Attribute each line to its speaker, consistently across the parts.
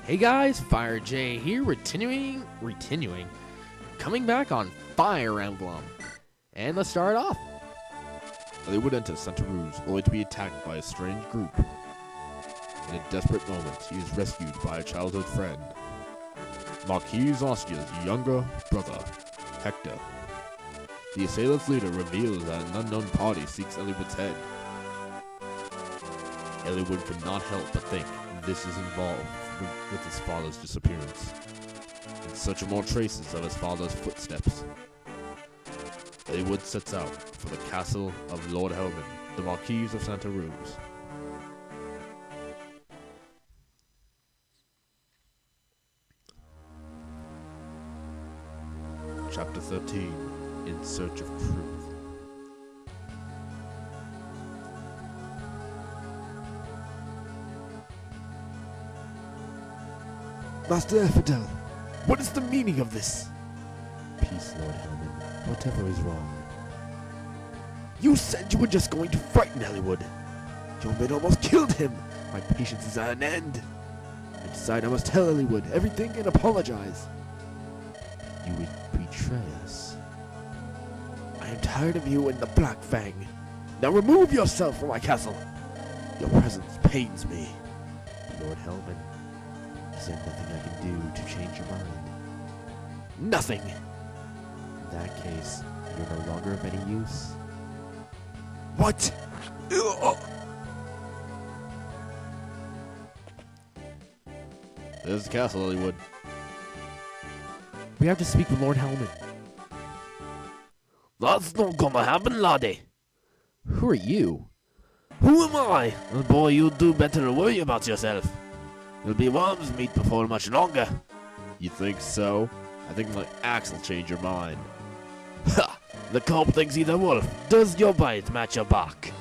Speaker 1: Hey guys, Fire J here, coming back on Fire Emblem. And let's start off.
Speaker 2: Hollywood enters Santa Ruz, only to be attacked by a strange group. In a desperate moment, he is rescued by a childhood friend, Marquis Ostia's younger brother, Hector. The assailant's leader reveals that an unknown party seeks Hollywood's head. Hollywood could not help but think this is involved with his father's disappearance, in search of more traces of his father's footsteps. Hollywood sets out for the castle of Lord Helman, the Marquis of Santa Ruz. Chapter 13, In Search of Truth.
Speaker 3: Master Infidel, what is the meaning of this?
Speaker 2: Peace, Lord Helman. Whatever is wrong.
Speaker 3: You said you were just going to frighten Hollywood. Your men almost killed him. My patience is at an end. I decide I must tell Hollywood everything and apologize.
Speaker 2: You would betray us.
Speaker 3: I am tired of you and the Black Fang. Now remove yourself from my castle. Your presence pains me.
Speaker 2: Lord Helman, is there nothing I can do to change your mind?
Speaker 3: Nothing.
Speaker 2: In that case, you're no longer of any use.
Speaker 3: What?
Speaker 2: There's the castle, Hollywood.
Speaker 1: We have to speak with Lord Helman.
Speaker 3: That's not gonna happen, laddie.
Speaker 1: Who are you?
Speaker 3: Who am I? Oh boy, you'd do better to worry about yourself. You'll be worm's meat before much longer.
Speaker 2: You think so? I think my axe will change your mind.
Speaker 3: Ha! The cob thinks he's a wolf. Does your bite match your bark?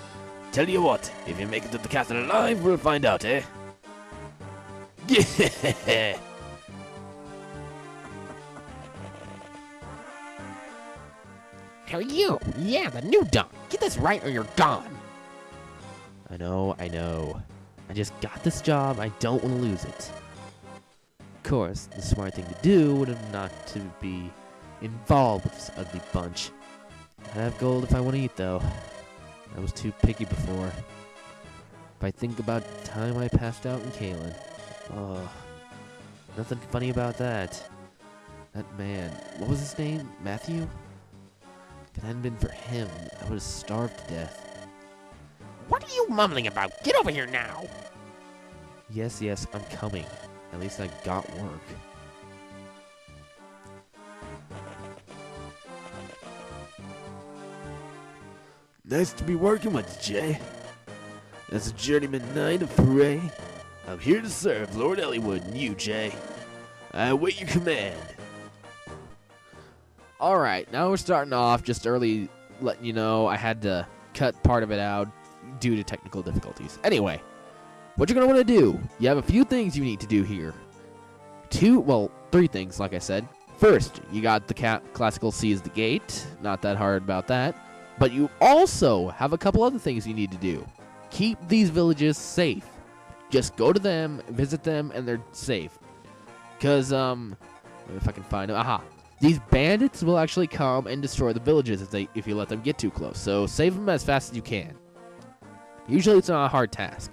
Speaker 3: Tell you what, if you make it to the castle alive, we'll find out, eh? Yeah!
Speaker 1: How are you? Yeah, the new dog. Get this right or you're gone. I know. I just got this job. I don't want to lose it. Of course, the smart thing to do would have not to be involved with this ugly bunch. I have gold if I want to eat, though. I was too picky before. If I think about the time I passed out in Kalen. Oh, nothing funny about that. That man, what was his name? Matthew? If it hadn't been for him, I would have starved to death.
Speaker 4: What are you mumbling about? Get over here now!
Speaker 1: Yes, I'm coming. At least I got work.
Speaker 3: Nice to be working with you, Jay. As a journeyman knight of Foray, I'm here to serve Lord Hollywood and you, Jay. I await your command.
Speaker 1: Alright, now we're starting off just early letting you know I had to cut part of it out due to technical difficulties. Anyway, what you're going to want to do, you have a few things you need to do here. Three things, like I said. First, you got the classical seize the gate. Not that hard about that. But you also have a couple other things you need to do. Keep these villages safe. Just go to them, visit them, and they're safe. Because, if I can find them. Aha. These bandits will actually come and destroy the villages if you let them get too close. So save them as fast as you can. Usually it's not a hard task.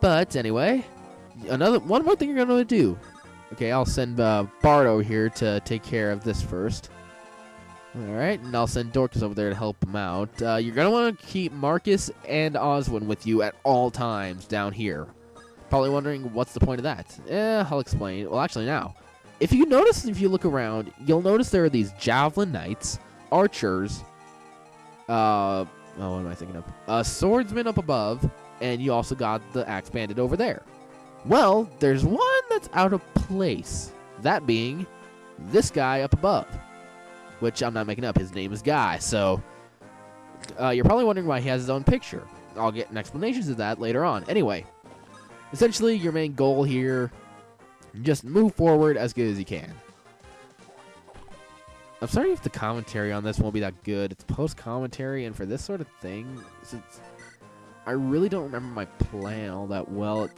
Speaker 1: But anyway, one more thing you're going to do. Okay, I'll send Bardo here to take care of this first. Alright, and I'll send Dorcas over there to help him out. You're going to want to keep Marcus and Oswin with you at all times down here. Probably wondering what's the point of that. I'll explain. Well, actually now. If you look around, you'll notice there are these javelin knights, archers, what am I thinking of? Swordsman up above, and you also got the axe bandit over there. Well, there's one that's out of place. That being this guy up above. Which I'm not making up. His name is Guy. So, you're probably wondering why he has his own picture. I'll get an explanation to that later on. Anyway, essentially, your main goal here, just move forward as good as you can. I'm sorry if the commentary on this won't be that good. It's post-commentary, and for this sort of thing, since I really don't remember my plan all that well,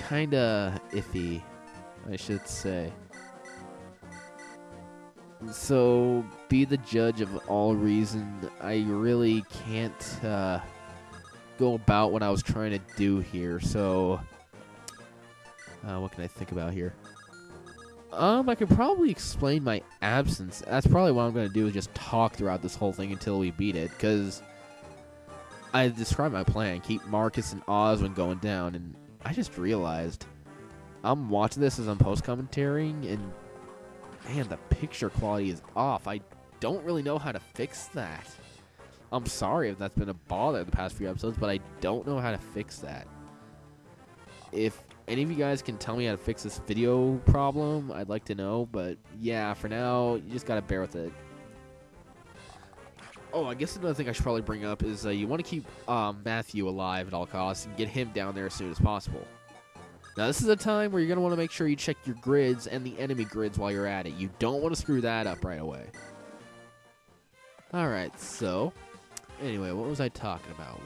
Speaker 1: kinda iffy, I should say. So, be the judge of all reason. I really can't go about what I was trying to do here. So, what can I think about here? I could probably explain my absence. That's probably what I'm going to do, is just talk throughout this whole thing until we beat it, because I described my plan. Keep Marcus and Oswin going down, and I just realized I'm watching this as I'm post-commentating, and man, the picture quality is off. I don't really know how to fix that. I'm sorry if that's been a bother the past few episodes, but I don't know how to fix that. If any of you guys can tell me how to fix this video problem, I'd like to know. But yeah, for now, you just gotta bear with it. Oh, I guess another thing I should probably bring up is you want to keep Matthew alive at all costs and get him down there as soon as possible. Now, this is a time where you're going to want to make sure you check your grids and the enemy grids while you're at it. You don't want to screw that up right away. Alright, so anyway, what was I talking about?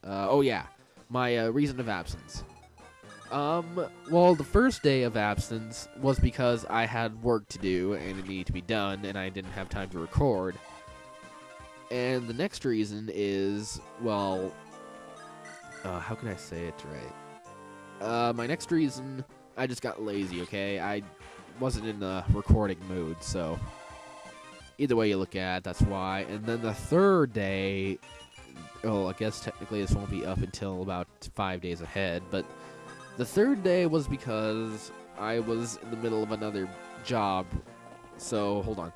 Speaker 1: Oh yeah, my reason of absence. Well, the first day of absence was because I had work to do and it needed to be done and I didn't have time to record. And the next reason is, well, how can I say it right? My next reason, I just got lazy, okay? I wasn't in the recording mood, so either way you look at it, that's why. And then the third day, oh, I guess technically this won't be up until about 5 days ahead, but the third day was because I was in the middle of another job. So, hold on.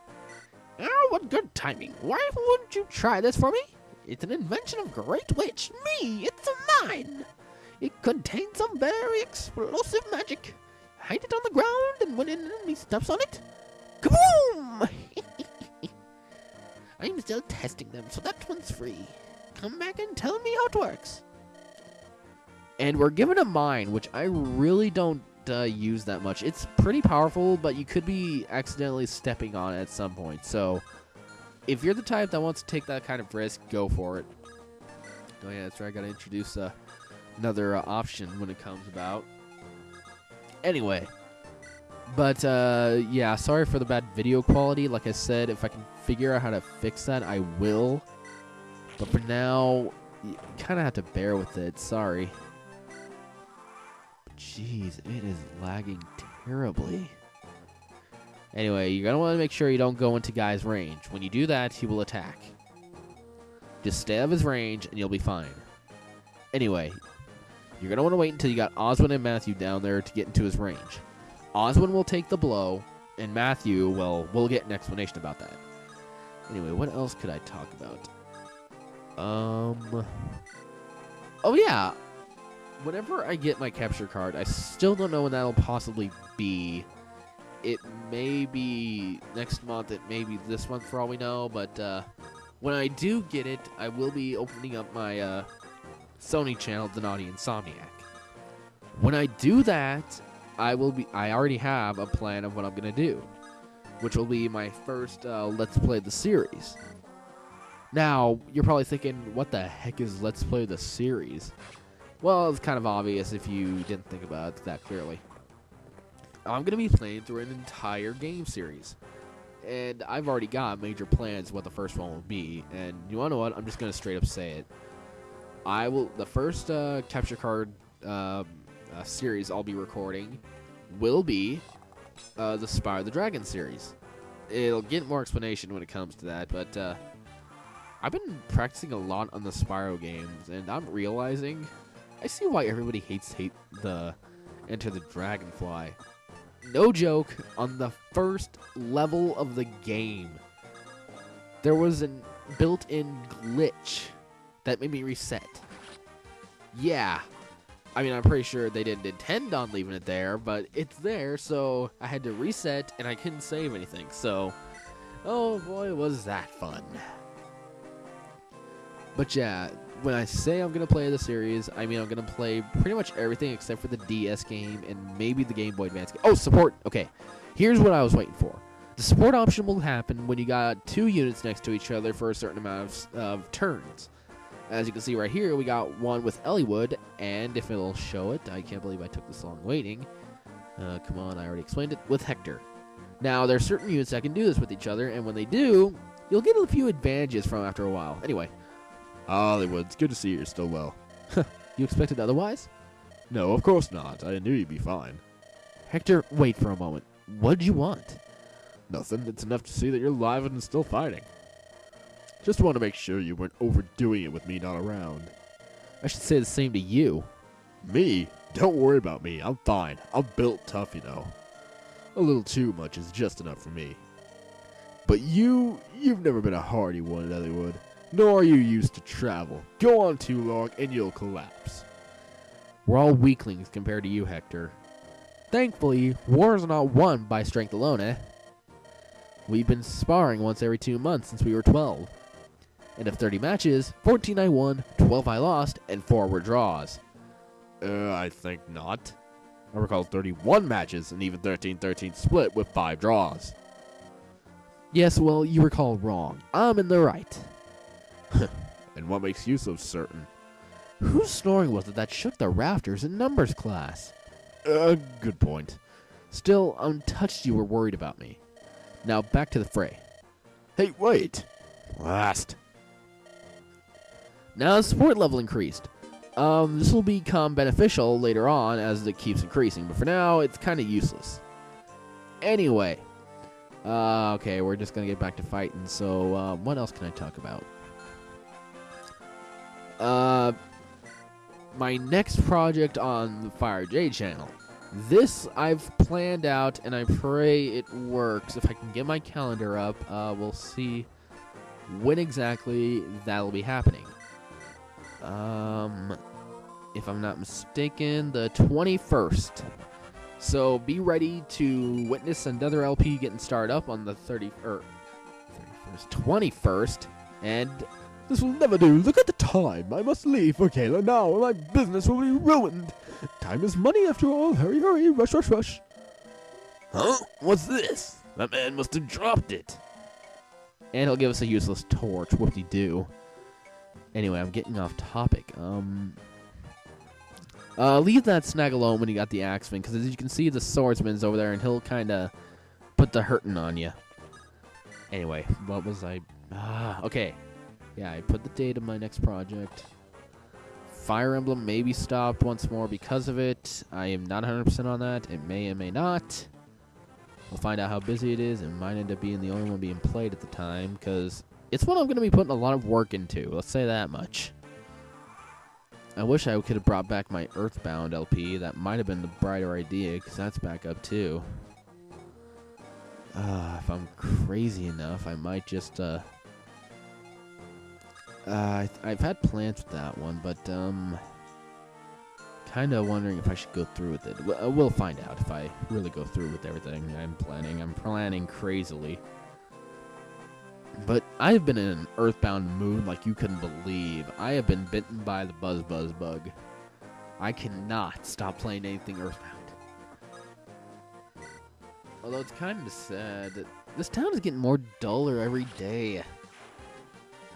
Speaker 4: Oh, what good timing. Why wouldn't you try this for me? It's an invention of Great Witch. Me, it's mine. It contains some very explosive magic. Hide it on the ground, and when an enemy steps on it, kaboom! I'm still testing them, so that one's free. Come back and tell me how it works.
Speaker 1: And we're given a mine, which I really don't use that much. It's pretty powerful, but you could be accidentally stepping on it at some point. So, if you're the type that wants to take that kind of risk, go for it. Oh yeah, that's right, I gotta introduce another option when it comes about. Anyway. But, yeah, sorry for the bad video quality. Like I said, if I can figure out how to fix that, I will. But for now, you kind of have to bear with it. Sorry. Jeez, it is lagging terribly. Anyway, you're going to want to make sure you don't go into guy's range. When you do that, he will attack. Just stay out of his range, and you'll be fine. Anyway, you're going to want to wait until you got Oswin and Matthew down there to get into his range. Oswin will take the blow, and Matthew, well, we'll get an explanation about that. Anyway, what else could I talk about? Oh yeah, whenever I get my capture card, I still don't know when that'll possibly be. It may be next month, it may be this month for all we know, but when I do get it, I will be opening up my Sony channel, The Naughty Insomniac. When I do that, I already have a plan of what I'm going to do, which will be my first Let's Play the series. Now, you're probably thinking, what the heck is Let's Play the series? Well, it's kind of obvious if you didn't think about it that clearly. I'm going to be playing through an entire game series. And I've already got major plans what the first one will be. And you want to know what? I'm just going to straight up say it. The first capture card series I'll be recording will be the Spyro the Dragon series. It'll get more explanation when it comes to that, but I've been practicing a lot on the Spyro games, and I'm realizing I see why everybody hates the Enter the Dragonfly. No joke, on the first level of the game, there was a built-in glitch that made me reset. Yeah. I mean, I'm pretty sure they didn't intend on leaving it there, but it's there, so I had to reset, and I couldn't save anything, so oh boy, was that fun. But yeah, when I say I'm going to play the series, I mean I'm going to play pretty much everything except for the DS game and maybe the Game Boy Advance game. Oh, support! Okay, here's what I was waiting for. The support option will happen when you got two units next to each other for a certain amount of turns. As you can see right here, we got one with Elliewood, and if it'll show it, I can't believe I took this long waiting. Come on, I already explained it, with Hector. Now, there are certain units that can do this with each other, and when they do, you'll get a few advantages from after a while. Anyway.
Speaker 2: Hollywood, it's good to see you're still well.
Speaker 1: You expected otherwise?
Speaker 2: No, of course not. I knew you'd be fine.
Speaker 1: Hector, wait for a moment. What did you want?
Speaker 2: Nothing. It's enough to see that you're alive and still fighting. Just want to make sure you weren't overdoing it with me not around.
Speaker 1: I should say the same to you.
Speaker 2: Me? Don't worry about me. I'm fine. I'm built tough, you know. A little too much is just enough for me. But you've never been a hardy one, Elliewood. Nor are you used to travel. Go on too long and you'll collapse.
Speaker 1: We're all weaklings compared to you, Hector. Thankfully, wars are not won by strength alone, eh? We've been sparring once every 2 months since we were 12. And of 30 matches, 14 I won, 12 I lost, and 4 were draws.
Speaker 2: I think not. I recall 31 matches and even 13-13 split with 5 draws.
Speaker 1: Yes, well, you recall wrong. I'm in the right.
Speaker 2: And what makes you so certain?
Speaker 1: Whose snoring was it that shook the rafters in numbers class?
Speaker 2: Good point.
Speaker 1: Still, I'm touched you were worried about me. Now back to the fray.
Speaker 2: Hey, wait. Last.
Speaker 1: Now the support level increased. This will become beneficial later on as it keeps increasing, but for now, it's kind of useless. Anyway. Okay, we're just gonna get back to fighting, so, what else can I talk about? My next project on the Fire J channel. This I've planned out, and I pray it works. If I can get my calendar up, we'll see when exactly that'll be happening. If I'm not mistaken, the 21st. So be ready to witness another LP getting started up on the 21st, and
Speaker 3: This will never do. Look at the time. I must leave for Kayla now, or my business will be ruined. Time is money after all. Hurry, hurry. Rush, rush, rush.
Speaker 4: Huh? What's this? That man must have dropped it.
Speaker 1: and he'll give us a useless torch. Whoop-de-doo. Anyway, I'm getting off topic. Leave that snag alone when you got the axeman, because as you can see, the swordsman's over there, and he'll kind of put the hurtin' on you. Anyway, what was I... okay. Yeah, I put the date of my next project. Fire Emblem may be stopped once more because of it. I am not 100% on that. It may and may not. We'll find out how busy it is. It might end up being the only one being played at the time, because it's one I'm going to be putting a lot of work into. Let's say that much. I wish I could have brought back my Earthbound LP. That might have been the brighter idea, because that's back up too. If I'm crazy enough, I might just... I've had plans with that one, but kind of wondering if I should go through with it. We'll find out if I really go through with everything I'm planning. I'm planning crazily. But I've been in an Earthbound mood like you couldn't believe. I have been bitten by the buzz bug. I cannot stop playing anything Earthbound. Although it's kind of sad that this town is getting more duller every day.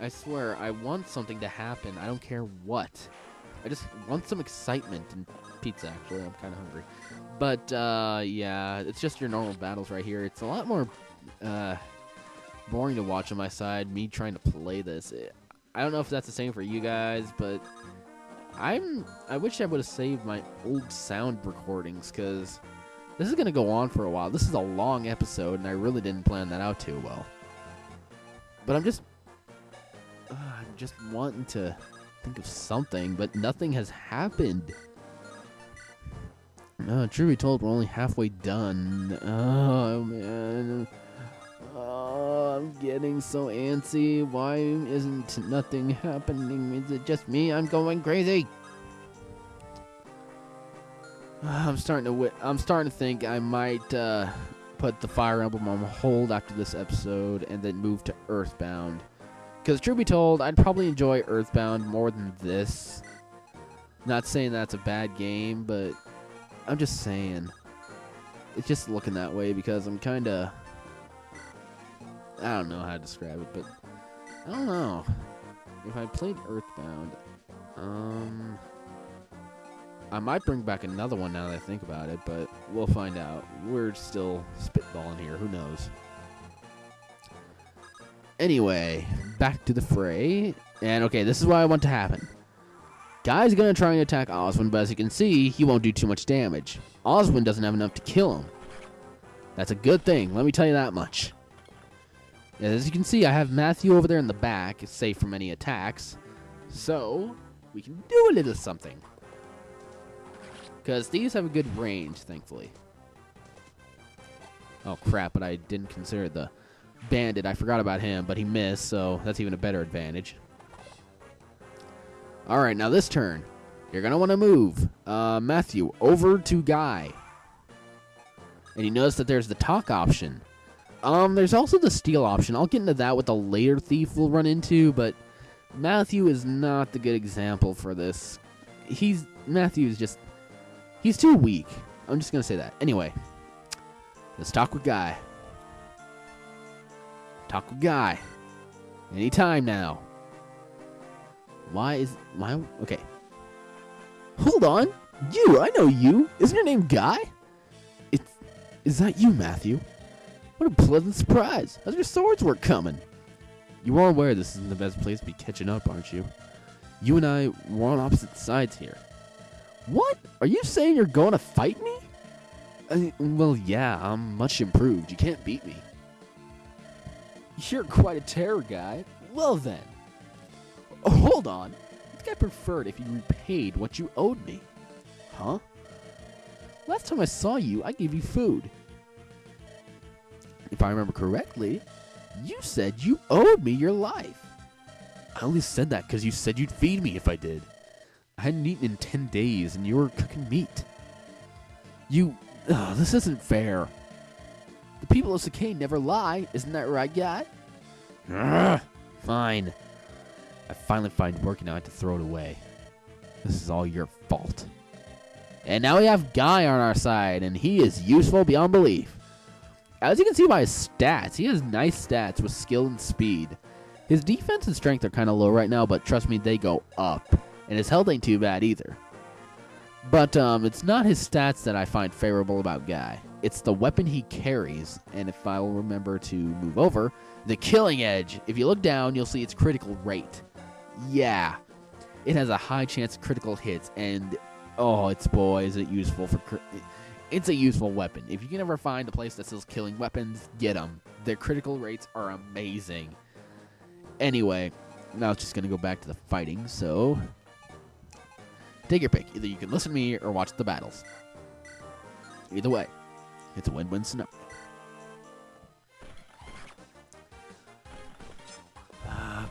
Speaker 1: I swear, I want something to happen. I don't care what. I just want some excitement and pizza, actually. I'm kind of hungry. But, yeah, it's just your normal battles right here. It's a lot more, boring to watch on my side, me trying to play this. I don't know if that's the same for you guys, but I wish I would have saved my old sound recordings, because this is going to go on for a while. This is a long episode, and I really didn't plan that out too well. But I'm just wanting to think of something, but nothing has happened. Truth be told, we're only halfway done. Oh, man. Oh, I'm getting so antsy. Why isn't nothing happening? Is it just me? I'm going crazy. I'm starting to think I might put the Fire Emblem on hold after this episode and then move to Earthbound. Because truth be told, I'd probably enjoy Earthbound more than this. Not saying that's a bad game, but I'm just saying. It's just looking that way because I'm kind of... I don't know how to describe it, but I don't know. if I played Earthbound, I might bring back another one now that I think about it, but we'll find out. We're still spitballing here. Who knows? Anyway, back to the fray. And okay, this is what I want to happen. Guy's gonna try and attack Oswin, but as you can see, he won't do too much damage. Oswin doesn't have enough to kill him. That's a good thing, let me tell you that much. As you can see, I have Matthew over there in the back, safe from any attacks. So, we can do a little something. Because these have a good range, thankfully. Oh crap, but I didn't consider the bandit. I forgot about him, but he missed, so that's even a better advantage. Alright, now this turn, you're going to want to move Matthew over to Guy. And you notice that there's the talk option. There's also the steal option. I'll get into that with the later thief we'll run into, but Matthew is not the good example for this. Matthew is just, he's too weak. I'm just going to say that. Anyway, let's talk with Guy. Talk with Guy. Anytime now. Okay. Hold on. I know you. Isn't your name Guy? Is that you, Matthew? What a pleasant surprise. How's your swords work coming? You are aware this isn't the best place to be catching up, aren't you? You and I were on opposite sides here. What? Are you saying you're going to fight me? Well, yeah, I'm much improved. You can't beat me. You're quite a terror, Guy. Well then. Oh, hold on. I think I preferred if you repaid what you owed me. Huh? Last time I saw you, I gave you food. If I remember correctly, you said you owed me your life. I only said that because you said you'd feed me if I did. I hadn't eaten in 10 days, and you were cooking meat. This isn't fair. The people of Sakane never lie, isn't that right, Guy? Fine. I finally find working out to throw it away. This is all your fault. And now we have Guy on our side, and he is useful beyond belief. As you can see by his stats, he has nice stats with skill and speed. His defense and strength are kind of low right now, but trust me, they go up. And his health ain't too bad either. But it's not his stats that I find favorable about Guy. It's the weapon he carries, and if I will remember to move over, the Killing Edge. If you look down, you'll see its critical rate. Yeah, it has a high chance of critical hits, and is it useful for... It's a useful weapon. If you can ever find a place that sells killing weapons, get them. Their critical rates are amazing. Anyway, now it's just going to go back to the fighting, so... Take your pick. Either you can listen to me or watch the battles. Either way, it's a win-win scenario.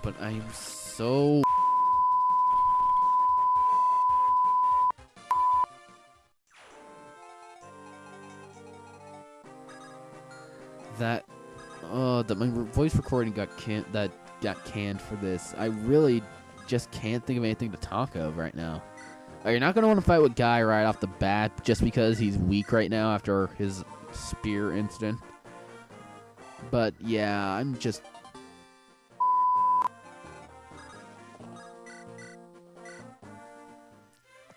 Speaker 1: But I'm so... that my voice recording got canned for this. I really just can't think of anything to talk of right now. You're not going to want to fight with Guy right off the bat just because he's weak right now after his spear incident. But yeah, I'm just...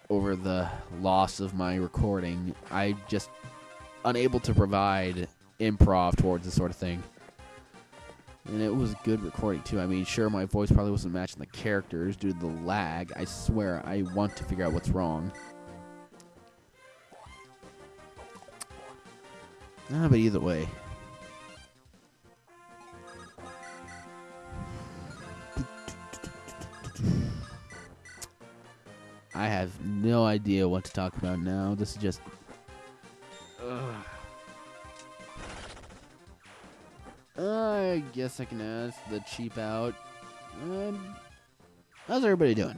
Speaker 1: over the loss of my recording. I just unable to provide improv towards this sort of thing. And it was good recording too. I mean, sure, my voice probably wasn't matching the characters due to the lag. I swear, I want to figure out what's wrong. But either way. I have no idea what to talk about now. This is just... I guess I can ask the cheap out. How's everybody doing?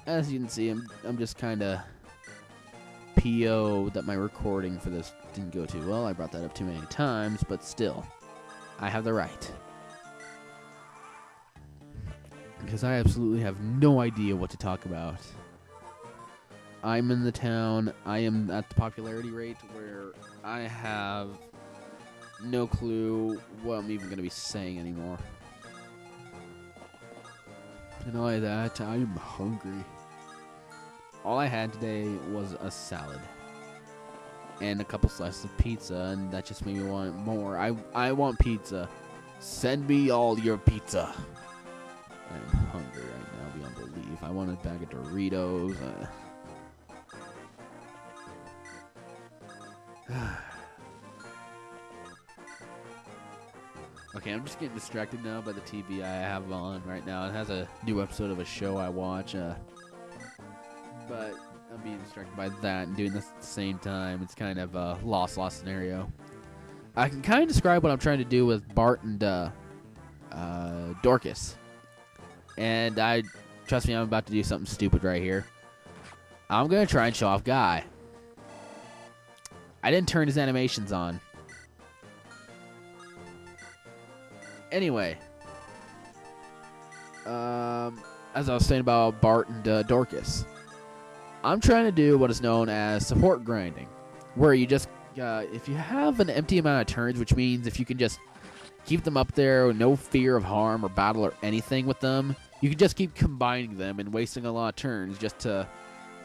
Speaker 1: As you can see, I'm just kind of PO that my recording for this didn't go too well. I brought that up too many times, but still, I have the right. Because I absolutely have no idea what to talk about. I'm in the town. I am at the popularity rate where I have no clue what I'm even going to be saying anymore. And not only that, I'm hungry. All I had today was a salad and a couple slices of pizza, and that just made me want more. I want pizza. Send me all your pizza. I'm hungry right now beyond belief. I want a bag of Doritos. Okay, I'm just getting distracted now by the TV I have on right now. It has a new episode of a show I watch, but I'm being distracted by that and doing this at the same time. It's kind of a lost scenario. I can kind of describe what I'm trying to do with Bart and Dorcas. And trust me, I'm about to do something stupid right here. I'm going to try and show off Guy. I didn't turn his animations on. Anyway, as I was saying about Bart and Dorcas, I'm trying to do what is known as support grinding, where you just, if you have an empty amount of turns, which means if you can just keep them up there with no fear of harm or battle or anything with them, you can just keep combining them and wasting a lot of turns just to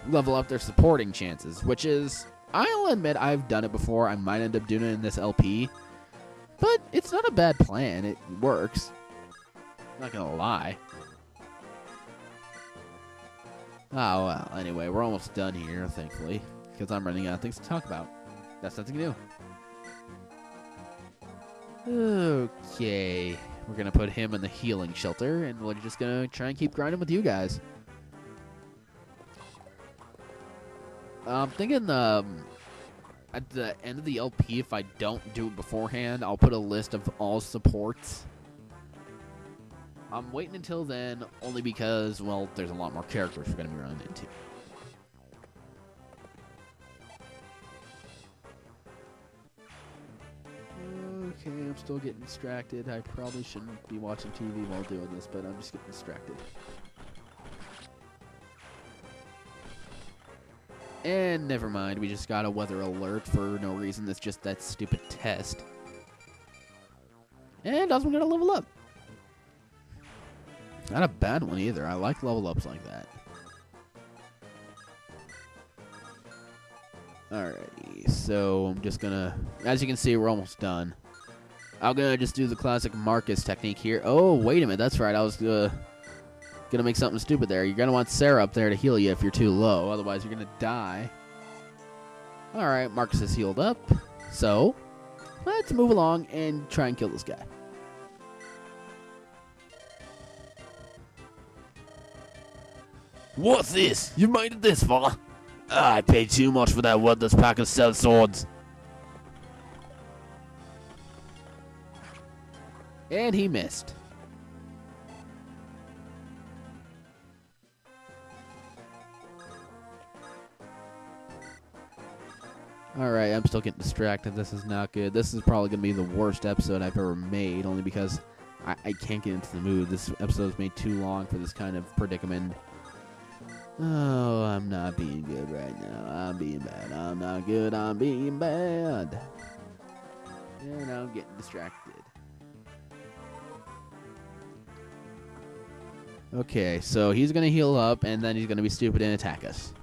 Speaker 1: level up their supporting chances, which is, I'll admit I've done it before. I might end up doing it in this LP. But it's not a bad plan. It works. Not gonna lie. Oh, well. Anyway, we're almost done here, thankfully. Because I'm running out of things to talk about. That's nothing new. Okay. We're gonna put him in the healing shelter, and we're just gonna try and keep grinding with you guys. I'm thinking, at the end of the LP, if I don't do it beforehand, I'll put a list of all supports. I'm waiting until then, only because, well, there's a lot more characters we're going to be running into. Okay, I'm still getting distracted. I probably shouldn't be watching TV while doing this, but I'm just getting distracted. And never mind, we just got a weather alert for no reason. It's just that stupid test. And Osmond got to level up. Not a bad one either. I like level ups like that. Alrighty, so I'm just gonna, as you can see, we're almost done. I'm gonna just do the classic Marcus technique here. Oh, wait a minute, that's right. I was gonna make something stupid there. You're gonna want Sarah up there to heal you if you're too low, otherwise you're gonna die. Alright, Marcus is healed up, so let's move along and try and kill this guy.
Speaker 3: What's this? You made it this far? I paid too much for that worthless pack of cell swords.
Speaker 1: And he missed. Alright, I'm still getting distracted. This is not good. This is probably going to be the worst episode I've ever made, only because I can't get into the mood. This episode is made too long for this kind of predicament. Oh, I'm not being good right now. I'm being bad. I'm not good. I'm being bad. And I'm getting distracted. Okay, so he's going to heal up, and then he's going to be stupid and attack us.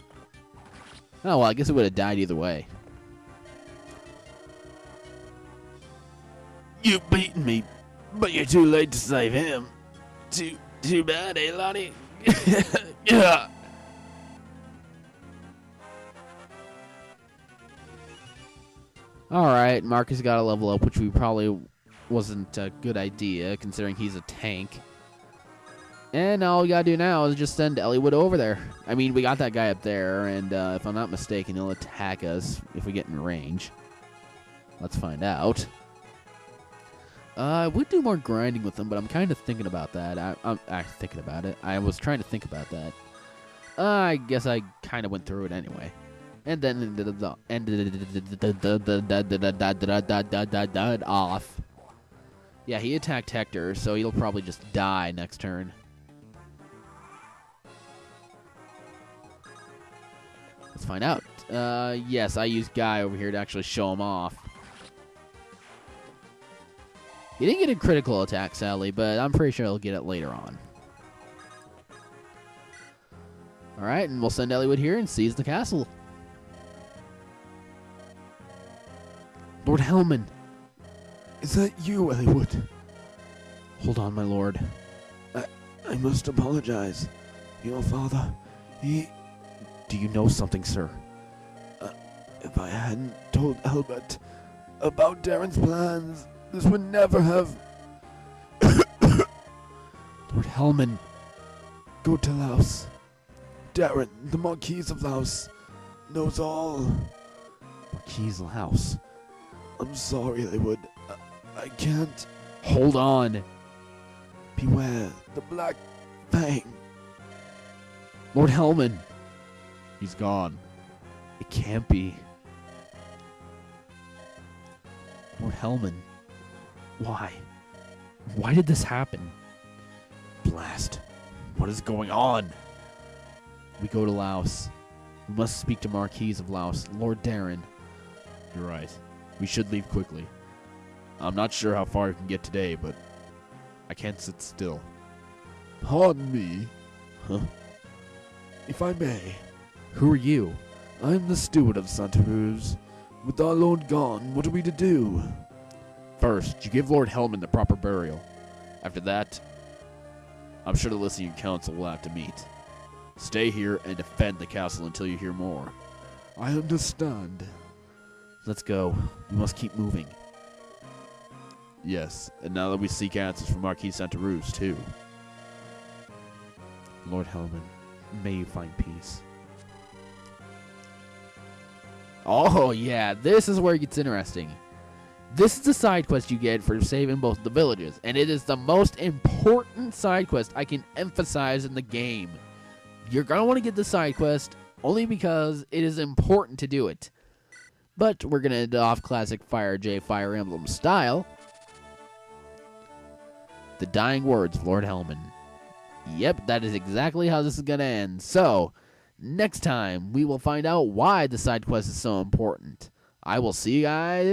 Speaker 1: Oh, well, I guess it would have died either way.
Speaker 3: You've beaten me, but you're too late to save him. Too bad, eh, Lonnie? Yeah.
Speaker 1: Alright, Marcus got a level up, which we probably wasn't a good idea, considering he's a tank. And all we gotta do now is just send Elliewood over there. I mean, we got that guy up there, and if I'm not mistaken, he'll attack us if we get in range. Let's find out. I would do more grinding with him, but I'm kind of thinking about that. I'm thinking about it. I was trying to think about that. I guess I kind of went through it anyway. And then ended off. Yeah, he attacked Hector, so he'll probably just die next turn. Let's find out. Yes, I used Guy over here to actually show him off. He didn't get a critical attack, sadly, but I'm pretty sure he'll get it later on. Alright, and we'll send Eliwood here and seize the castle. Lord Hellman.
Speaker 3: Is that you, Eliwood?
Speaker 1: Hold on, my lord.
Speaker 3: I must apologize. Your father, he...
Speaker 1: Do you know something, sir?
Speaker 3: If I hadn't told Albert about Darren's plans, this would never have...
Speaker 1: Lord Hellman.
Speaker 3: Go to Laos. Darren, the Marquis of Laos, knows all.
Speaker 1: Marquis Laos.
Speaker 3: I'm sorry, Eliwood. I can't.
Speaker 1: Hold on.
Speaker 3: Beware the Black Fang.
Speaker 1: Lord Hellman.
Speaker 2: He's gone.
Speaker 1: It can't be. Lord Hellman. Why? Why did this happen?
Speaker 2: Blast. What is going on?
Speaker 1: We go to Laos. We must speak to Marquis of Laos, Lord Darren.
Speaker 2: You're right. We should leave quickly. I'm not sure how far we can get today, but I can't sit still.
Speaker 3: Pardon me,
Speaker 1: Huh?
Speaker 3: if I may.
Speaker 1: Who are you?
Speaker 3: I'm the steward of Santa Cruz. With our lord gone, what are we to do?
Speaker 2: First, you give Lord Hellman the proper burial. After that, I'm sure the Lycian Council will have to meet. Stay here and defend the castle until you hear more.
Speaker 3: I understand.
Speaker 1: Let's go. We must keep moving.
Speaker 2: Yes, and now that we seek answers from Marquis Santa Cruz, too.
Speaker 1: Lord Hellman, may you find peace. Oh, yeah, this is where it gets interesting. This is the side quest you get for saving both the villages, and it is the most important side quest I can emphasize in the game. You're going to want to get the side quest only because it is important to do it. But we're going to end off classic Fire Emblem style. The dying words of Lord Hellman. Yep, that is exactly how this is going to end. So, next time, we will find out why the side quest is so important. I will see you guys